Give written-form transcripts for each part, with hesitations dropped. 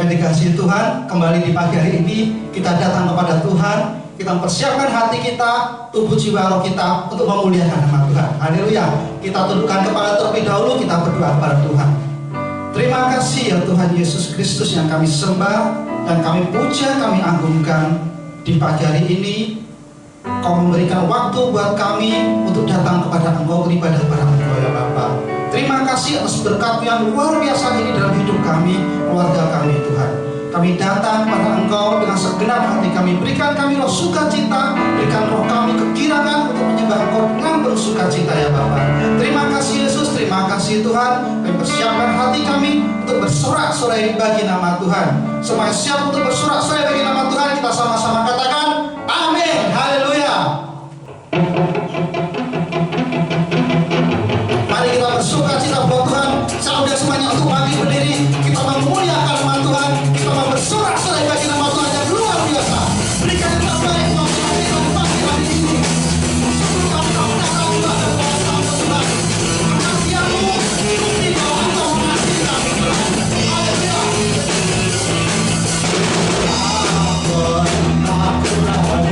Kami dikasihi Tuhan, kembali di pagi hari ini kita datang kepada Tuhan, kita mempersiapkan hati kita, tubuh jiwa roh kita untuk memuliakan nama Tuhan. Haleluya. Kita tundukkan kepala terlebih dahulu, kita berdoa kepada Tuhan. Terima kasih ya Tuhan Yesus Kristus yang kami sembah dan kami puja, kami agungkan. Di pagi hari ini Kau memberikan waktu buat kami untuk datang kepada Engkau, beribadah kepada Engkau ya Bapa. Terima kasih atas berkat yang luar biasa ini dalam hidup kami, keluarga kami Tuhan. Kami datang pada Engkau dengan segenap hati kami. Berikan kami roh sukacita, berikan roh kami kegirangan untuk menyembah Engkau dengan bersukacita ya Bapa. Terima kasih Yesus, terima kasih Tuhan. Kami persiapkan hati kami untuk bersorak-sorai bagi nama Tuhan. Semuanya siap untuk bersorak-sorai bagi nama Tuhan. Kita sama-sama katakan amin, haleluya. Mari kita bersukacita buat Tuhan. Saudara semuanya untuk pagi berdiri, kita memuliakan nama Tuhan, kita mau bersorak-sorai bagi nama Tuhan yang luar biasa. Berikan yang terbaik buat Tuhan kita di pagi hari ini. Syukurkan kau datang Tuhan dan bawa sama Tuhan. Kasihanmu bukti bahwa Engkau mengasihi kami Tuhan. Haleluya. Aku ragu akan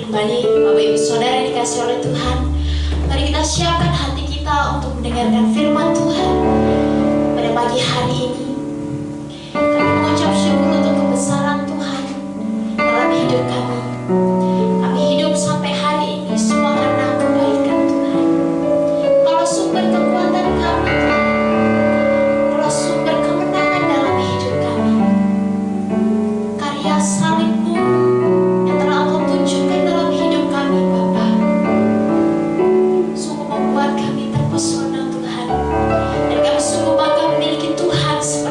kembali Bapak Ibu Saudara yang dikasih oleh Tuhan. Mari kita siapkan hati kita untuk mendengarkan firman Tuhan pada pagi hari ini. Kami mengucap syukur untuk kebesaran Tuhan dalam hidup kami. Kami hidup sampai hari ini semua karena kebaikan Tuhan. Kalau sumber kekuatan kami Tuhan, kalau sumber kemenangan dalam hidup kami, karya salib-Mu yang telah Engkau tunjukkan dalam hidup kami Bapa, sungguh membuat kami terpesona Tuhan. Dan kami sungguh bangga memiliki Tuhan seperti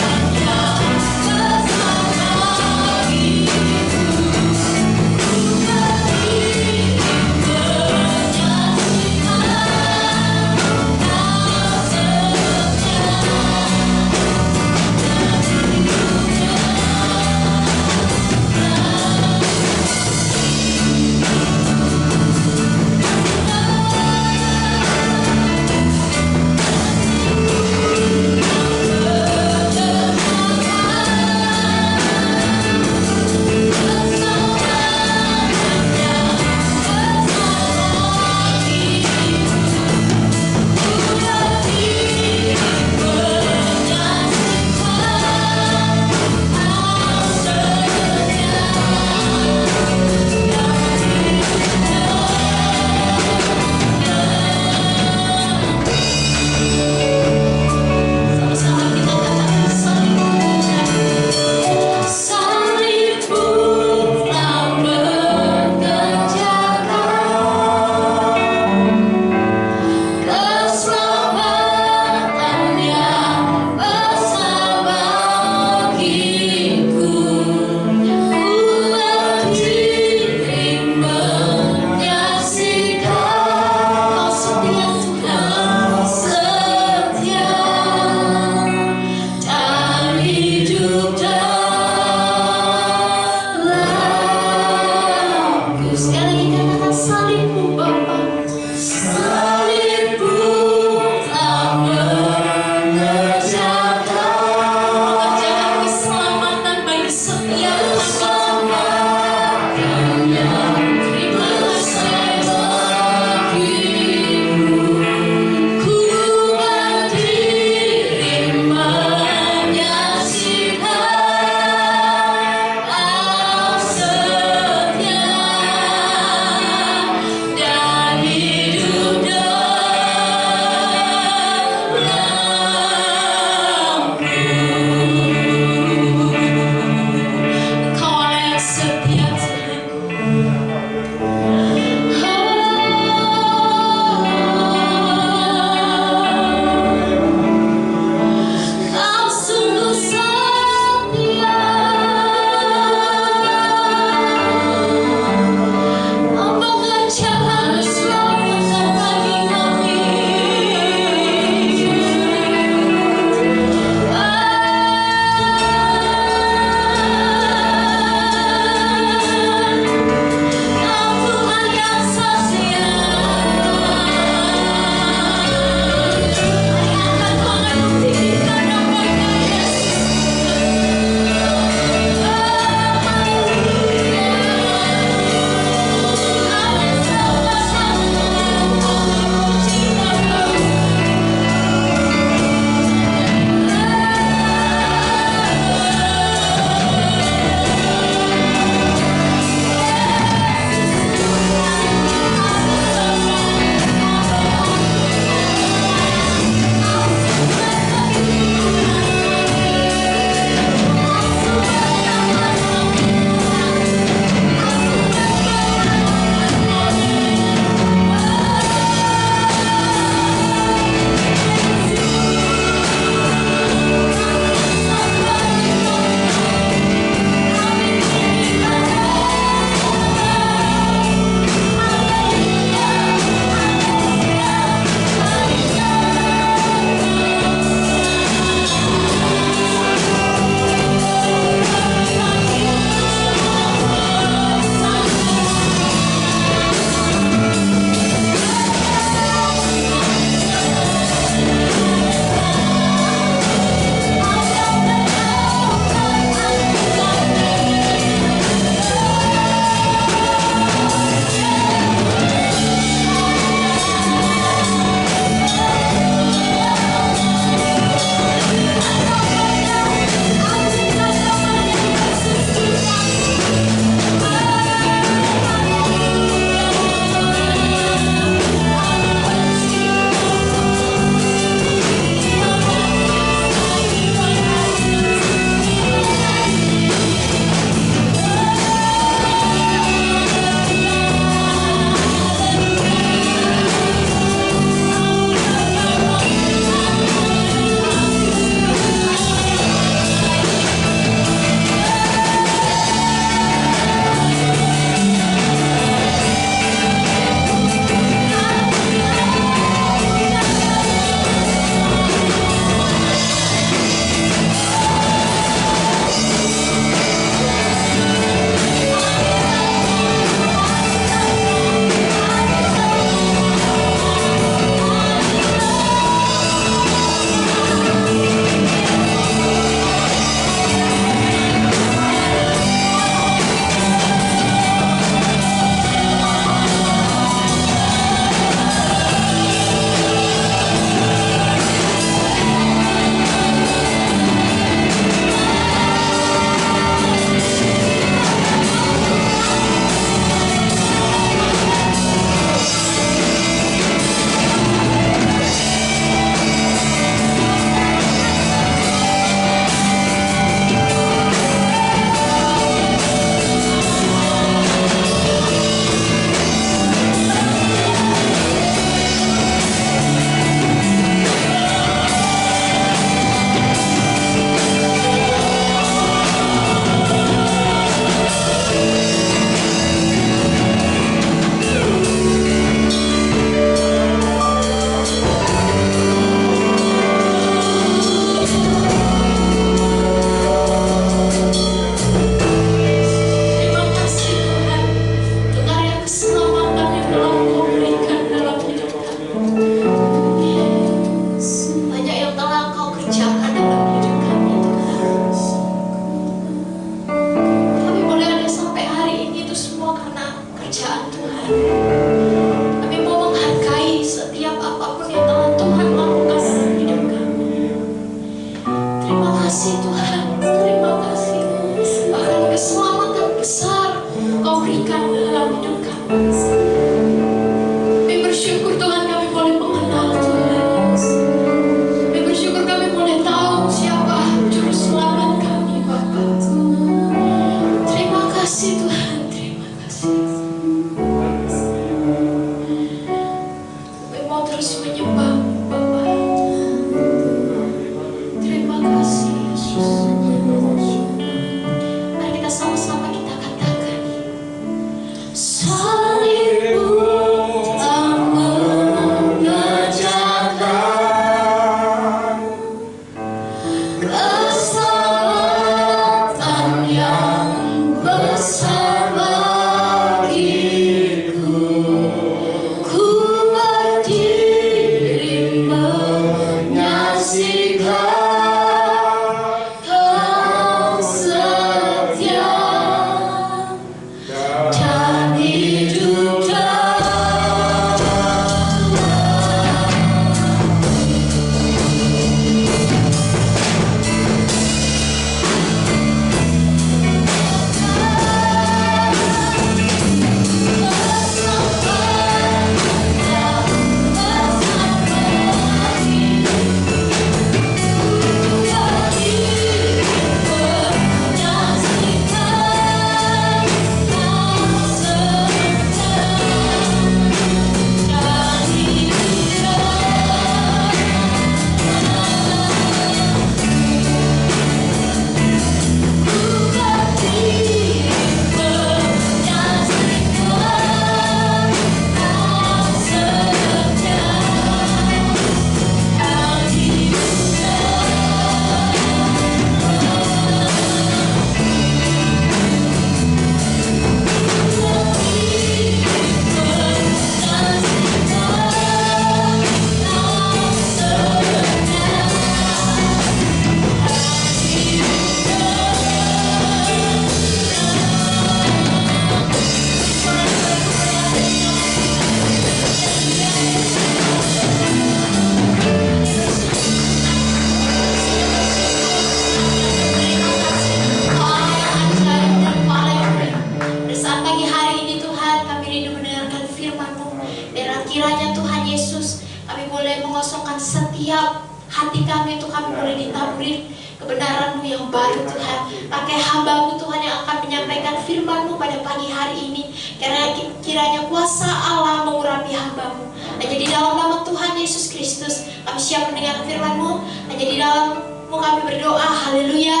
setiap hati kami itu kami boleh ditaburi kebenaran-Mu yang baru Tuhan. Pakai hamba-Mu Tuhan yang akan menyampaikan firman-Mu pada pagi hari ini. Karena kiranya kuasa Allah mengurapi hamba-Mu. Dan jadi dalam nama Tuhan Yesus Kristus kami siap mendengar firman-Mu. Dan jadi dalam-Mu kami berdoa. Haleluya.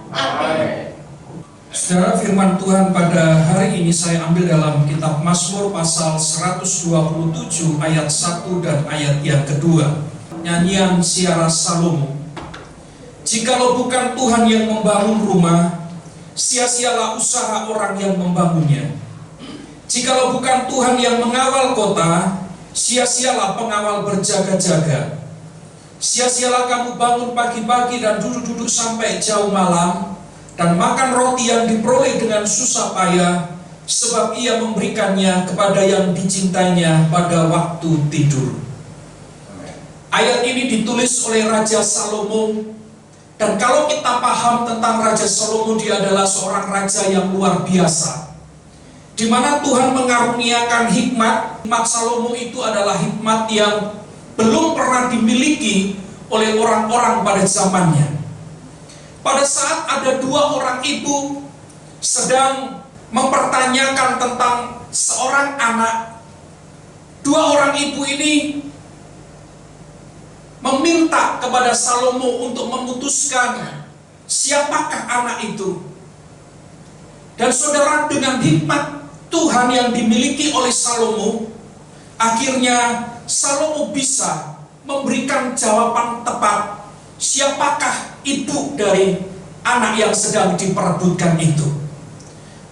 Amin. Saudara, firman Tuhan pada hari ini saya ambil dalam kitab Mazmur pasal 127 ayat 1 dan ayat yang kedua. Nyanyian Siara Salomo. Jikalau bukan Tuhan yang membangun rumah, sia-sialah usaha orang yang membangunnya. Jikalau bukan Tuhan yang mengawal kota, sia-sialah pengawal berjaga-jaga. Sia-sialah kamu bangun pagi-pagi dan duduk-duduk sampai jauh malam, dan makan roti yang diperoleh dengan susah payah, sebab ia memberikannya kepada yang dicintainya pada waktu tidur. Ayat ini ditulis oleh Raja Salomo. Dan kalau kita paham tentang Raja Salomo, dia adalah seorang raja yang luar biasa, di mana Tuhan mengaruniakan hikmat. Hikmat Salomo itu adalah hikmat yang belum pernah dimiliki oleh orang-orang pada zamannya. Pada saat ada dua orang ibu sedang mempertanyakan tentang seorang anak, dua orang ibu ini meminta kepada Salomo untuk memutuskan siapakah anak itu. Dan saudara, dengan hikmat Tuhan yang dimiliki oleh Salomo, akhirnya Salomo bisa memberikan jawaban tepat siapakah ibu dari anak yang sedang diperebutkan itu.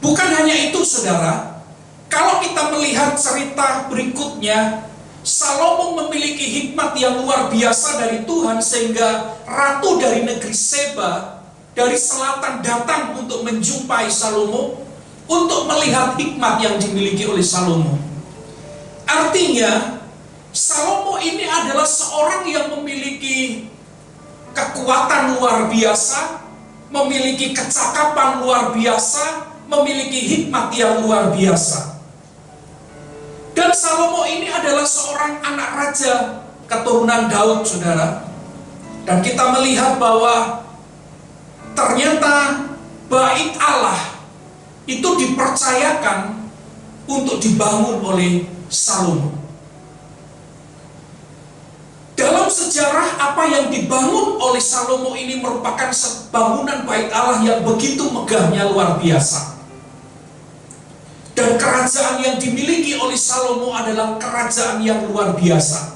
Bukan hanya itu saudara, kalau kita melihat cerita berikutnya, Salomo memiliki hikmat yang luar biasa dari Tuhan, sehingga ratu dari negeri Seba dari selatan datang untuk menjumpai Salomo untuk melihat hikmat yang dimiliki oleh Salomo. Artinya Salomo ini adalah seorang yang memiliki kekuatan luar biasa, memiliki kecakapan luar biasa, memiliki hikmat yang luar biasa. Dan Salomo ini adalah seorang anak raja keturunan Daud, saudara. Dan kita melihat bahwa ternyata bait Allah itu dipercayakan untuk dibangun oleh Salomo. Dalam sejarah, apa yang dibangun oleh Salomo ini merupakan bangunan bait Allah yang begitu megahnya, luar biasa. Dan kerajaan yang dimiliki oleh Salomo adalah kerajaan yang luar biasa.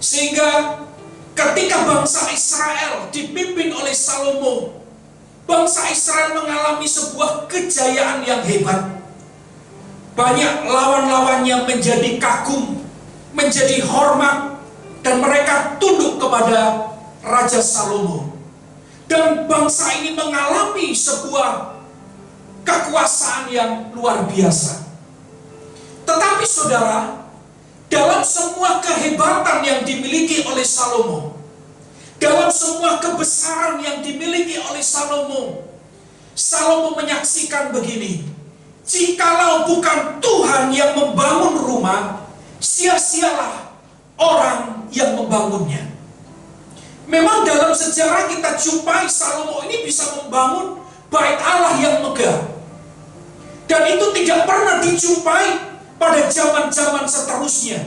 Sehingga ketika bangsa Israel dipimpin oleh Salomo, bangsa Israel mengalami sebuah kejayaan yang hebat. Banyak lawan-lawannya menjadi kagum, menjadi hormat, dan mereka tunduk kepada Raja Salomo. Dan bangsa ini mengalami sebuah kekuasaan yang luar biasa. Tetapi saudara, dalam semua kehebatan yang dimiliki oleh Salomo, dalam semua kebesaran yang dimiliki oleh Salomo, Salomo menyaksikan begini: jikalau bukan Tuhan yang membangun rumah, sia-sialah orang yang membangunnya. Memang dalam sejarah kita jumpai Salomo ini bisa membangun bait Allah yang megah. Dan itu tidak pernah dijumpai pada zaman-zaman seterusnya.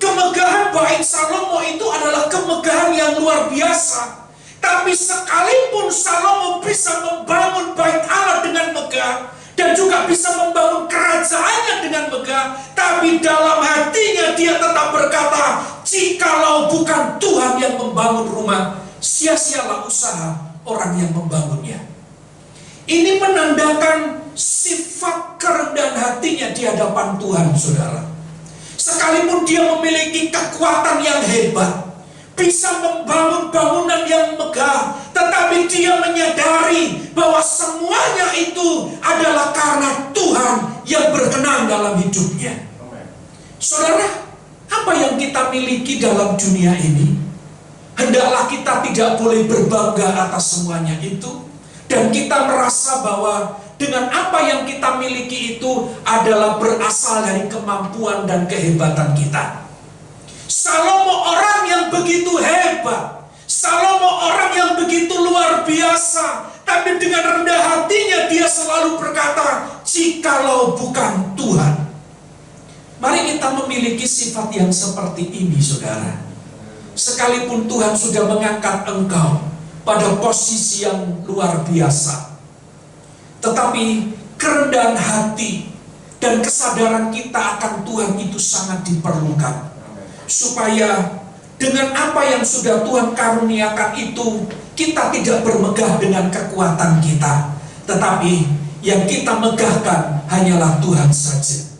Kemegahan bait Salomo itu adalah kemegahan yang luar biasa. Tapi sekalipun Salomo bisa membangun bait Allah dengan megah, dan juga bisa membangun kerajaannya dengan megah, tapi dalam hatinya dia tetap berkata, jikalau bukan Tuhan yang membangun rumah, sia-sialah usaha orang yang membangunnya. Ini menandakan sifat kerendahan hatinya di hadapan Tuhan, saudara. Sekalipun dia memiliki kekuatan yang hebat, bisa membangun bangunan yang megah, tetapi dia menyadari bahwa semuanya itu adalah karena Tuhan yang berkenan dalam hidupnya. Saudara, apa yang kita miliki dalam dunia ini, hendaklah kita tidak boleh berbangga atas semuanya itu, dan kita merasa bahwa dengan apa yang kita miliki itu adalah berasal dari kemampuan dan kehebatan kita. Salomo orang yang begitu hebat, Salomo orang yang begitu luar biasa, tapi dengan rendah hatinya dia selalu berkata, jikalau bukan Tuhan. Mari kita memiliki sifat yang seperti ini, saudara. Sekalipun Tuhan sudah mengangkat engkau pada posisi yang luar biasa, tetapi kerendahan hati dan kesadaran kita akan Tuhan itu sangat diperlukan, supaya dengan apa yang sudah Tuhan karuniakan itu, kita tidak bermegah dengan kekuatan kita, tetapi yang kita megahkan hanyalah Tuhan saja.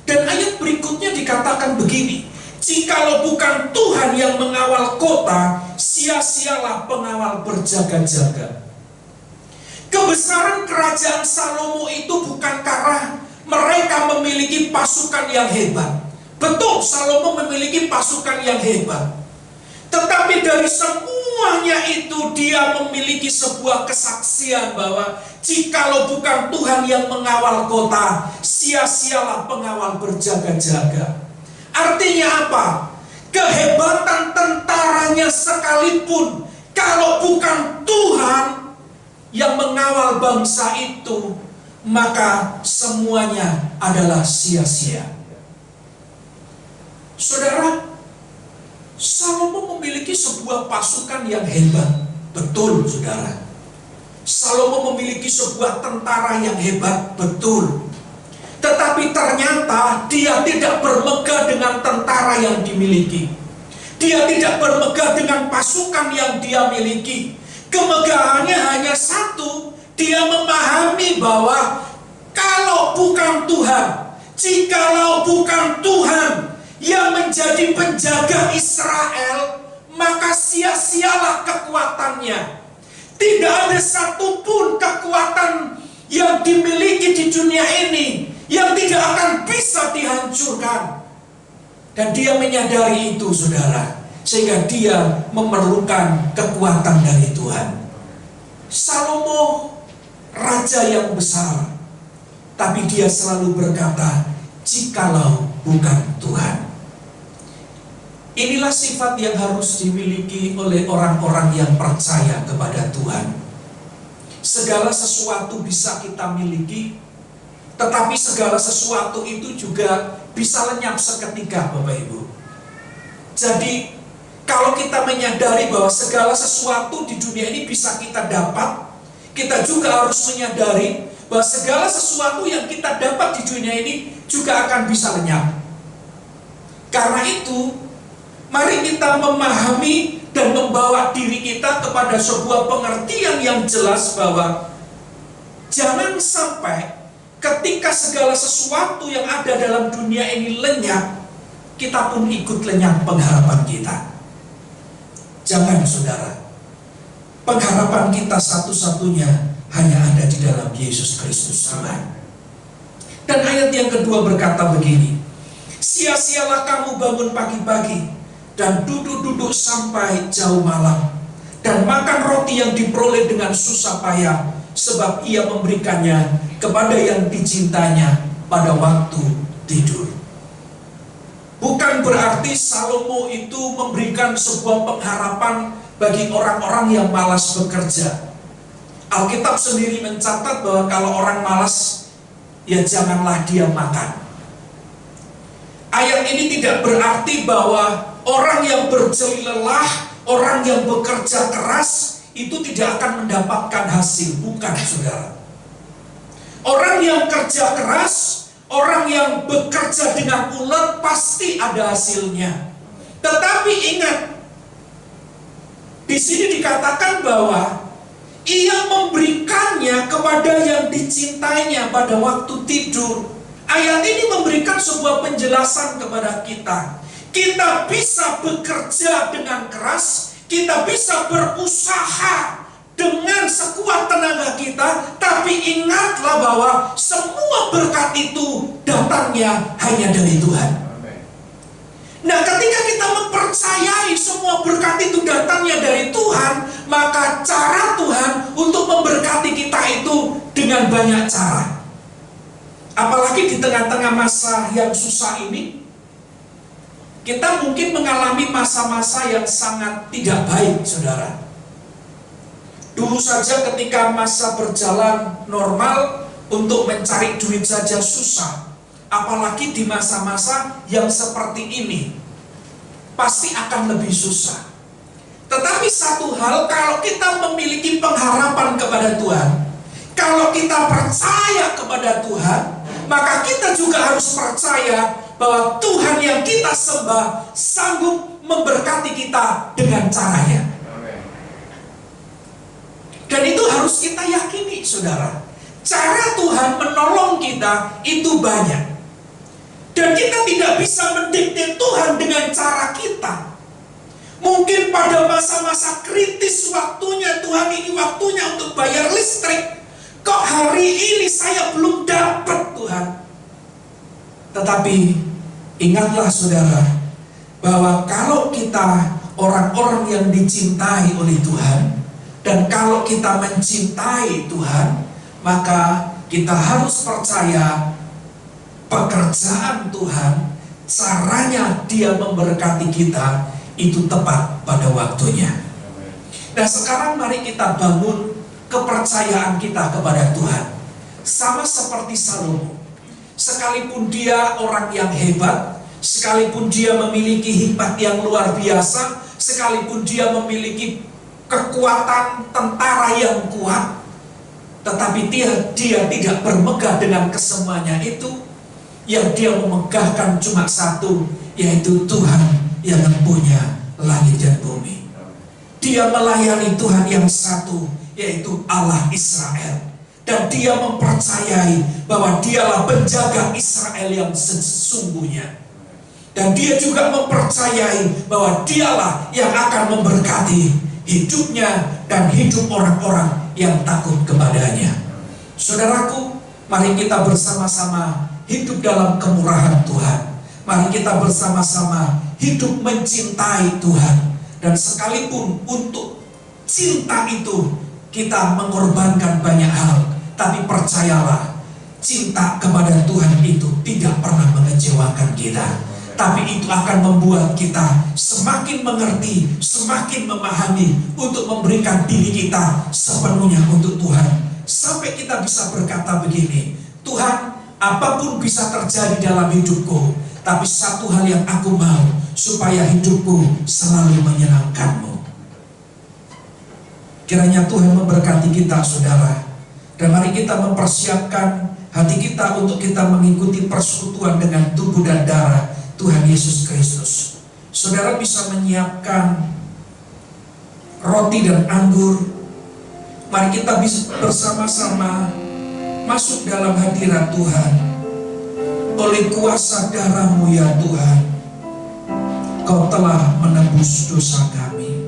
Dan ayat berikutnya dikatakan begini, jikalau bukan Tuhan yang mengawal kota, sia-sialah pengawal berjaga-jaga. Kebesaran kerajaan Salomo itu bukan karena mereka memiliki pasukan yang hebat. Betul, Salomo memiliki pasukan yang hebat. Tetapi dari semuanya itu dia memiliki sebuah kesaksian bahwa jikalau bukan Tuhan yang mengawal kota, sia-sialah pengawal berjaga-jaga. Artinya apa? Kehebatan tentaranya sekalipun, kalau bukan Tuhan yang mengawal bangsa itu, maka semuanya adalah sia-sia. Saudara, Salomo memiliki sebuah pasukan yang hebat. Betul, saudara. Salomo memiliki sebuah tentara yang hebat. Betul. Tetapi ternyata dia tidak bermegah dengan tentara yang dimiliki. Dia tidak bermegah dengan pasukan yang dia miliki. Kemegahannya hanya satu. Dia memahami bahwa kalau bukan Tuhan, jikalau bukan Tuhan yang menjadi penjaga Israel, maka sia-sialah kekuatannya. Tidak ada satupun kekuatan yang dimiliki di dunia ini yang tidak akan bisa dihancurkan. Dan dia menyadari itu, saudara, sehingga dia memerlukan kekuatan dari Tuhan. Salomo raja yang besar, tapi dia selalu berkata, jikalau bukan Tuhan. Inilah sifat yang harus dimiliki oleh orang-orang yang percaya kepada Tuhan. Segala sesuatu bisa kita miliki, tetapi segala sesuatu itu juga bisa lenyap seketika, Bapak Ibu. Jadi, kalau kita menyadari bahwa segala sesuatu di dunia ini bisa kita dapat, kita juga harus menyadari bahwa segala sesuatu yang kita dapat di dunia ini juga akan bisa lenyap. Karena itu, mari kita memahami dan membawa diri kita kepada sebuah pengertian yang jelas bahwa jangan sampai ketika segala sesuatu yang ada dalam dunia ini lenyap, kita pun ikut lenyap pengharapan kita. Jangan, saudara. Pengharapan kita satu-satunya hanya ada di dalam Yesus Kristus Tuhan. Dan ayat yang kedua berkata begini, sia-sialah kamu bangun pagi-pagi dan duduk-duduk sampai jauh malam, dan makan roti yang diperoleh dengan susah payah, sebab ia memberikannya kepada yang dicintanya pada waktu tidur. Bukan berarti Salomo itu memberikan sebuah pengharapan bagi orang-orang yang malas bekerja. Alkitab sendiri mencatat bahwa kalau orang malas, ya janganlah dia makan. Ayat ini tidak berarti bahwa orang yang berjerih lelah, orang yang bekerja keras, itu tidak akan mendapatkan hasil. Bukan, saudara. Orang yang kerja keras, orang yang bekerja dengan ulet pasti ada hasilnya. Tetapi ingat, di sini dikatakan bahwa ia memberikannya kepada yang dicintainya pada waktu tidur. Ayat ini memberikan sebuah penjelasan kepada kita. Kita bisa bekerja dengan keras, kita bisa berusaha dengan sekuat tenaga kita, tapi ingatlah bahwa semua berkat itu datangnya hanya dari Tuhan. Nah, ketika kita mempercayai semua berkat itu datangnya dari Tuhan, maka cara Tuhan untuk memberkati kita itu dengan banyak cara. Apalagi di tengah-tengah masa yang susah ini, kita mungkin mengalami masa-masa yang sangat tidak baik, saudara. Dulu saja ketika masa berjalan normal, untuk mencari duit saja susah. Apalagi di masa-masa yang seperti ini, pasti akan lebih susah. Tetapi satu hal, kalau kita memiliki pengharapan kepada Tuhan, kalau kita percaya kepada Tuhan, maka kita juga harus percaya bahwa Tuhan yang kita sembah sanggup memberkati kita dengan caranya. Dan itu harus kita yakini, saudara. Cara Tuhan menolong kita itu banyak. Dan kita tidak bisa mendikte Tuhan dengan cara kita. Mungkin pada masa-masa kritis waktunya, Tuhan ini waktunya untuk bayar listrik. Kok hari ini saya belum dapat, Tuhan? Tetapi ingatlah, saudara, bahwa kalau kita orang-orang yang dicintai oleh Tuhan, dan kalau kita mencintai Tuhan, maka kita harus percaya pekerjaan Tuhan, caranya Dia memberkati kita, itu tepat pada waktunya. Nah, sekarang mari kita bangun kepercayaan kita kepada Tuhan. Sama seperti Salomo. Sekalipun dia orang yang hebat, sekalipun dia memiliki hikmat yang luar biasa, sekalipun dia memiliki kekuatan tentara yang kuat, tetapi dia tidak bermegah dengan kesemuanya itu. Yang dia memegahkan cuma satu, yaitu Tuhan yang punya langit dan bumi. Dia melayani Tuhan yang satu, yaitu Allah Israel. Dan dia mempercayai bahwa dialah penjaga Israel yang sesungguhnya. Dan dia juga mempercayai bahwa dialah yang akan memberkati hidupnya dan hidup orang-orang yang takut kepadanya. Saudaraku, mari kita bersama-sama hidup dalam kemurahan Tuhan. Mari kita bersama-sama hidup mencintai Tuhan. Dan sekalipun untuk cinta itu kita mengorbankan banyak hal, tapi percayalah, cinta kepada Tuhan itu tidak pernah mengecewakan kita. Tapi itu akan membuat kita semakin mengerti, semakin memahami untuk memberikan diri kita sepenuhnya untuk Tuhan. Sampai kita bisa berkata begini, Tuhan, apapun bisa terjadi dalam hidupku, tapi satu hal yang aku mau, supaya hidupku selalu menyenangkan-Mu. Kiranya Tuhan memberkati kita, saudara. Dan mari kita mempersiapkan hati kita untuk kita mengikuti persekutuan dengan tubuh dan darah Tuhan Yesus Kristus. Saudara bisa menyiapkan roti dan anggur. Mari kita bisa bersama-sama masuk dalam hadirat Tuhan. Oleh kuasa darah-Mu ya Tuhan, Kau telah menebus dosa kami.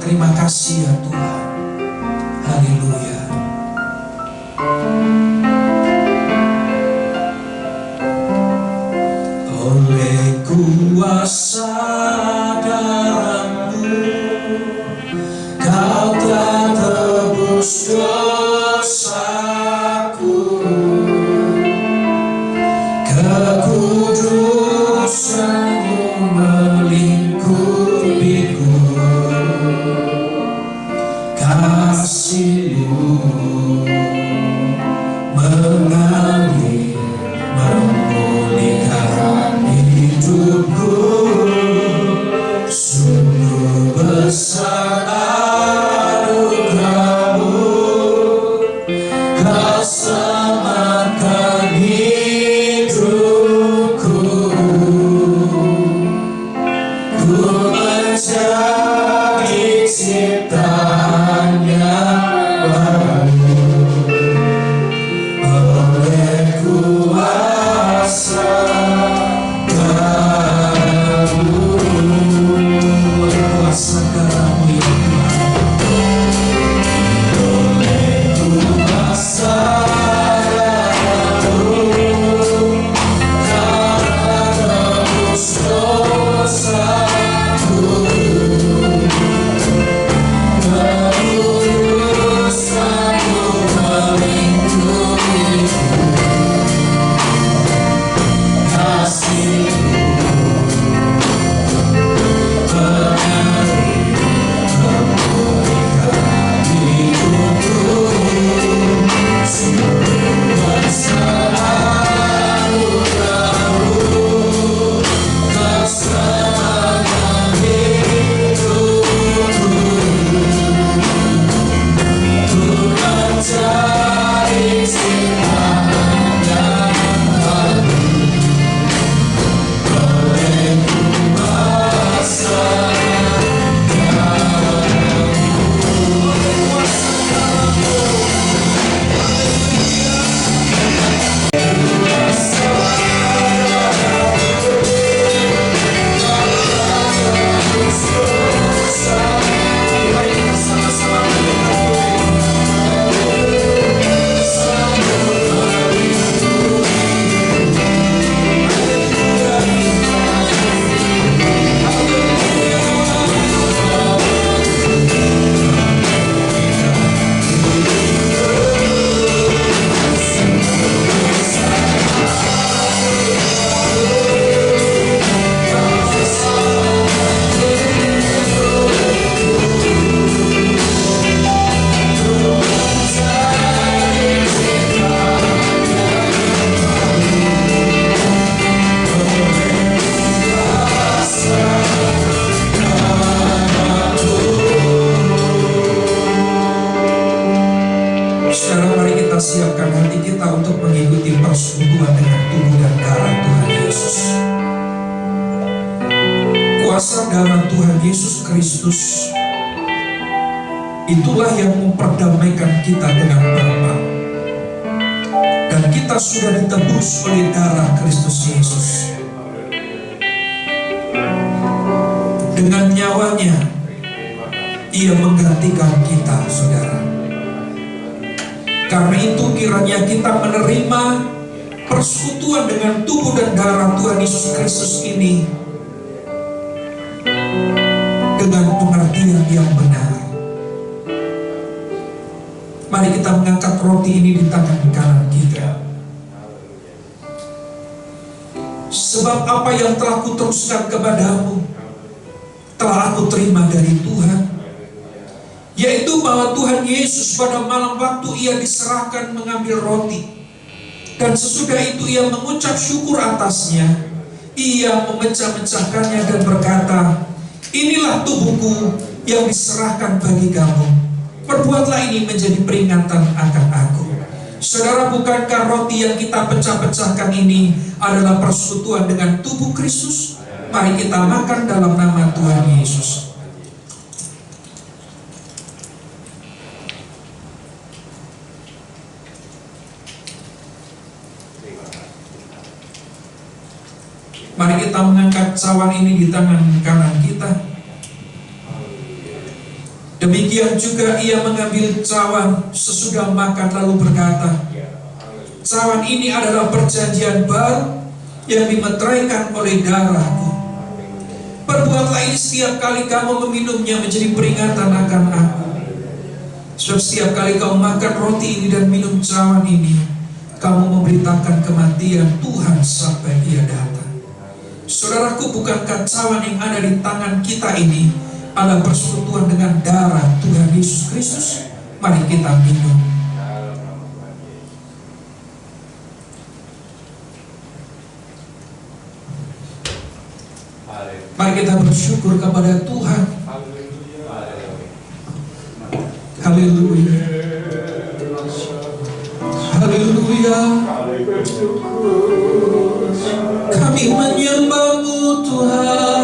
Terima kasih ya Tuhan. Haleluya. Oleh kuasa darah-Mu, Kau telah tebus dosaku. Kekudusan-Mu melingkupiku. Kasih-Mu mengalir, memulihkan hidupku. Sungguh besar anugerah-Mu, Kau selamatkan hidupku. Ku menjadi ciptaan yang baru oleh kuasa darah-Mu. Oleh kuasa darah-Mu ya Tuhan. Oleh kuasa darah-Mu, Kau tebus dosaku. Kekudusan-Mu melingkupiku. Kasih-Mu mengalir, memulihkan hidupku. Sungguh besar anugerah-Mu, Kau selamatkan hidupku. Ku menjadi ciptaan yang baru oleh kuasa Sekarang mari kita siapkan hati kita untuk mengikuti persekutuan dengan tubuh dan darah Tuhan Yesus. Kuasa darah Tuhan Yesus Kristus itulah yang memperdamaikan kita dengan Bapa. Dan kita sudah ditebus oleh darah Kristus Yesus. Dengan nyawanya Ia menggantikan kita, saudara. Karena itu kiranya kita menerima persekutuan dengan tubuh dan darah Tuhan Yesus Kristus ini dengan pengertian yang benar. Mari kita mengangkat roti ini di tangan kanan kita. Sebab apa yang telah kuteruskan kepadamu telah aku terima dari Tuhan, yaitu bahwa Tuhan Yesus pada malam waktu Ia diserahkan mengambil roti, dan sesudah itu Ia mengucap syukur atasnya, Ia memecah-mecahkannya dan berkata, inilah tubuhku yang diserahkan bagi kamu. Perbuatlah ini menjadi peringatan akan aku. Saudara, bukankah roti yang kita pecah-pecahkan ini adalah persekutuan dengan tubuh Kristus? Mari kita makan dalam nama Tuhan Yesus. Mari kita mengangkat cawan ini di tangan kanan kita. Demikian juga ia mengambil cawan sesudah makan lalu berkata, cawan ini adalah perjanjian baru yang dimeteraikan oleh darahku. Perbuatlah ini setiap kali kamu meminumnya menjadi peringatan akan aku. Sebab setiap kali kamu makan roti ini dan minum cawan ini, kamu memberitakan kematian Tuhan sampai ia datang. Saudaraku, bukankah cawan yang ada di tangan kita ini adalah persekutuan dengan darah Tuhan Yesus Kristus? Mari kita minum. Mari kita bersyukur kepada Tuhan. Haleluya. Haleluya. Kami menyembah-Mu Tuhan.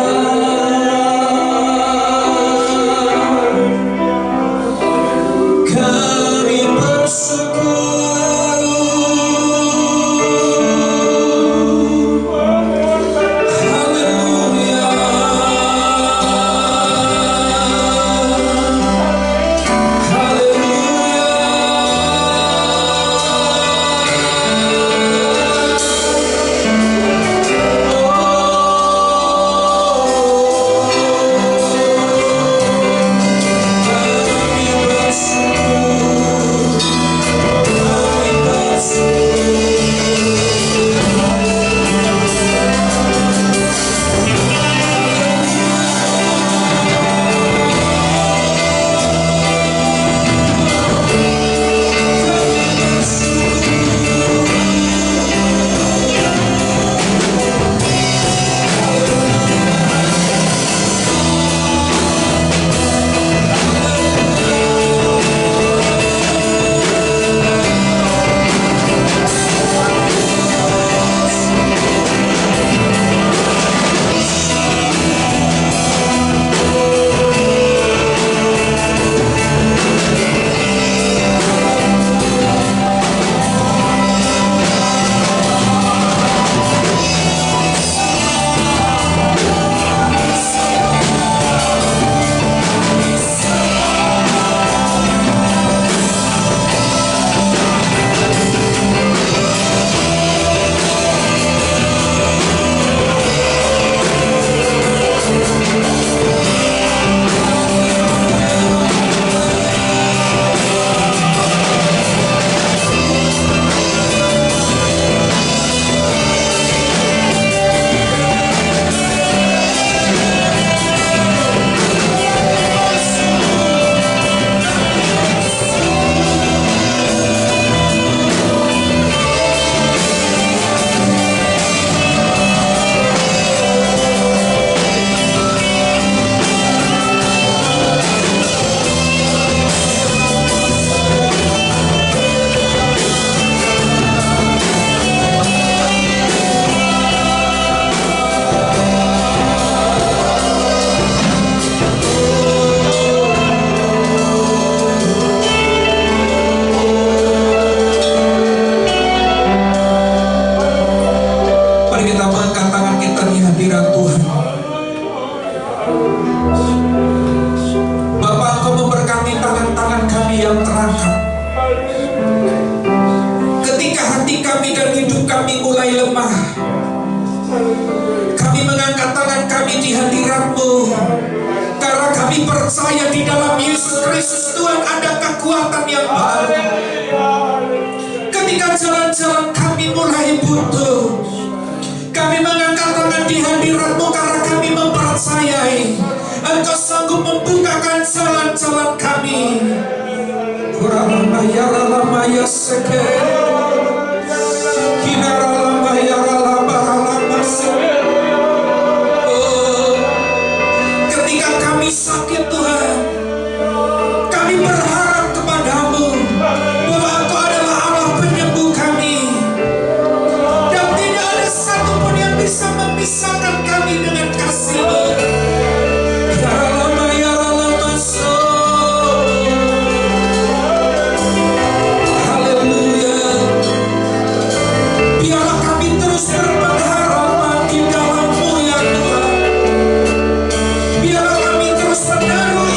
Kami bersyukur. Biarlah kami terus menaruh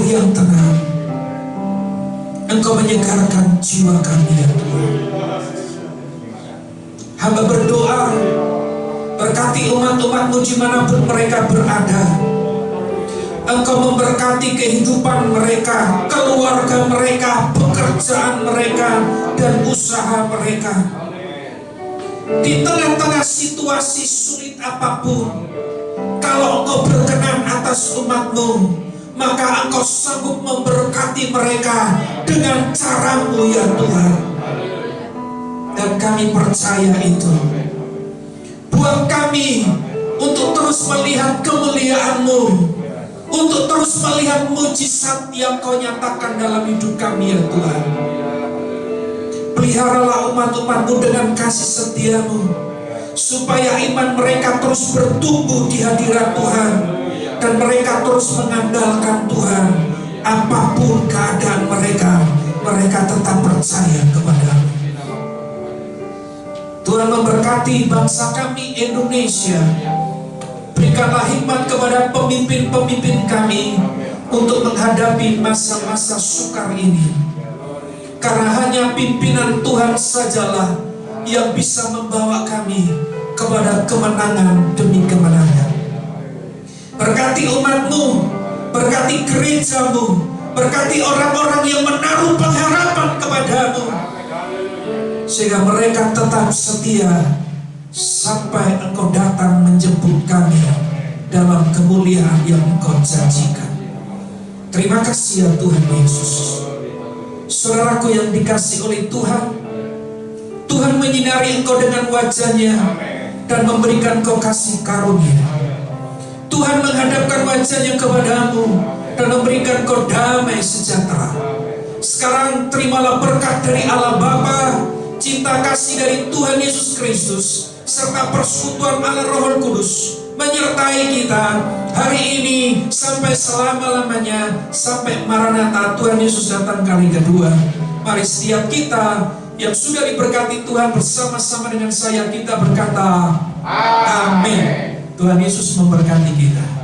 yang tenang. Engkau menyegarkan jiwa kami ya Tuhan. Hamba berdoa, berkati umat-umat-Mu dimanapun mereka berada. Engkau memberkati kehidupan mereka, keluarga mereka, pekerjaan mereka, dan usaha mereka. Di tengah-tengah situasi sulit apapun, kalau Engkau berkenan atas umat-Mu, maka Engkau sanggup memberkati mereka dengan cara-Mu ya Tuhan. Dan kami percaya itu. Buat kami untuk terus melihat kemuliaan-Mu, untuk terus melihat mujizat yang Kau nyatakan dalam hidup kami ya Tuhan. Peliharalah umat-umat-Mu dengan kasih setia-Mu, supaya iman mereka terus bertumbuh di hadirat Tuhan, dan mereka terus mengandalkan Tuhan. Apapun keadaan mereka, mereka tetap percaya kepada-Mu. Tuhan memberkati bangsa kami Indonesia. Berikanlah hikmat kepada pemimpin-pemimpin kami untuk menghadapi masa-masa sukar ini. Karena hanya pimpinan Tuhan sajalah yang bisa membawa kami kepada kemenangan demi kemenangan. Berkati umat-Mu, berkati gereja-Mu, berkati orang-orang yang menaruh pengharapan kepada-Mu, sehingga mereka tetap setia sampai Engkau datang menjemput kami dalam kemuliaan yang Engkau janjikan. Terima kasih ya Tuhan Yesus. Saudaraku yang dikasihi oleh Tuhan, Tuhan menyinari engkau dengan wajah-Nya dan memberikan kau kasih karunia. Tuhan menghadapkan wajah-Nya kepadamu dan memberikan kau damai sejahtera. Sekarang terimalah berkat dari Allah Bapa, cinta kasih dari Tuhan Yesus Kristus, serta persekutuan Allah Roh Kudus menyertai kita hari ini sampai selama-lamanya, sampai Maranatha Tuhan Yesus datang kali kedua. Mari setiap kita yang sudah diberkati Tuhan bersama-sama dengan saya, kita berkata amin. Tuhan Yesus memberkati kita.